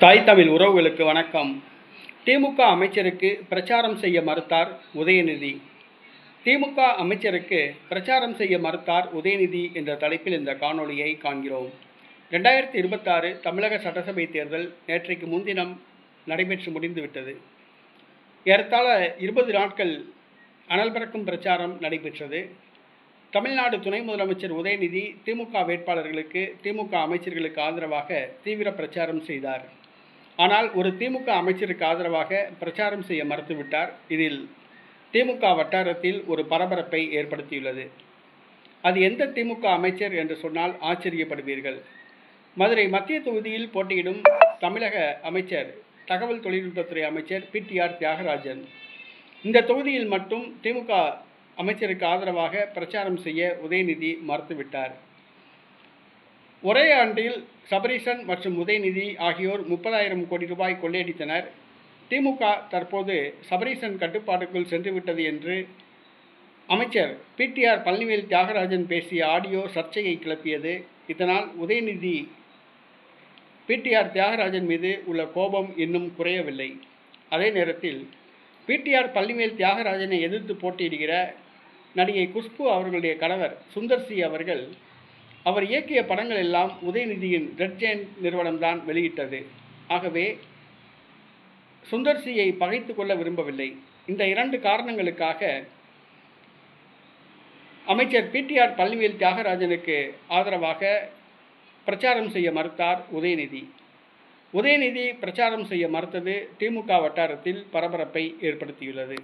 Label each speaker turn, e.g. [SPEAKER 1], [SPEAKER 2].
[SPEAKER 1] தாய் தமிழ் உறவுகளுக்கு வணக்கம். திமுக அமைச்சருக்கு பிரச்சாரம் செய்ய மறுத்தார் உதயநிதி. திமுக அமைச்சருக்கு பிரச்சாரம் செய்ய மறுத்தார் உதயநிதி என்ற தலைப்பில் இந்த காணொளியை காண்கிறோம். 2026 தமிழக சட்டசபை தேர்தல் நேற்றைக்கு முன்தினம் நடைபெற்று முடிந்துவிட்டது. ஏறத்தாழ 20 நாட்கள் அனல் பறக்கும் பிரச்சாரம் நடைபெற்றது. தமிழ்நாடு துணை முதலமைச்சர் உதயநிதி திமுக வேட்பாளர்களுக்கு, திமுக அமைச்சர்களுக்கு ஆதரவாக தீவிர பிரச்சாரம் செய்தார். ஆனால் ஒரு திமுக அமைச்சருக்கு ஆதரவாக பிரச்சாரம் செய்ய மறுத்துவிட்டார். இதில் திமுக வட்டாரத்தில் ஒரு பரபரப்பை ஏற்படுத்தியுள்ளது. அது எந்த திமுக அமைச்சர் என்று சொன்னால் ஆச்சரியப்படுவீர்கள். மதுரை மத்திய தொகுதியில் போட்டியிடும் தமிழக அமைச்சர், தகவல் தொழில்நுட்பத்துறை அமைச்சர் PTR தியாகராஜன். இந்த தொகுதியில் மட்டும் திமுக அமைச்சருக்கு ஆதரவாக பிரச்சாரம் செய்ய உதயநிதி மறுத்துவிட்டார். ஒரே ஆண்டில் சபரீசன் மற்றும் உதயநிதி ஆகியோர் 30,000 கோடி ரூபாய் கொள்ளையடித்தனர். திமுக தற்போது சபரீசன் கட்டுப்பாட்டுக்குள் சென்றுவிட்டது என்று அமைச்சர் PTR பழனிவேல் தியாகராஜன் பேசிய ஆடியோ சர்ச்சையை கிளப்பியது. இதனால் உதயநிதி PTR தியாகராஜன் மீது உள்ள கோபம் இன்னும் குறையவில்லை. அதே நேரத்தில் PTR பழனிவேல் தியாகராஜனை எதிர்த்து போட்டியிடுகிற நடிகை குஷ்பு அவர்களுடைய கணவர் சுந்தர் சி அவர்கள், அவர் இயக்கிய படங்கள் எல்லாம் உதயநிதியின் ரெட் ஜெயண்ட் நிறுவனம்தான் வெளியிட்டது. ஆகவே சுந்தர் சியை பகைத்து கொள்ள விரும்பவில்லை. இந்த 2 காரணங்களுக்காக அமைச்சர் PTR பழனிவேல் தியாகராஜனுக்கு ஆதரவாக பிரச்சாரம் செய்ய மறுத்தார் உதயநிதி. உதயநிதி பிரச்சாரம் செய்ய மறுத்தது திமுக வட்டாரத்தில் பரபரப்பை ஏற்படுத்தியுள்ளது.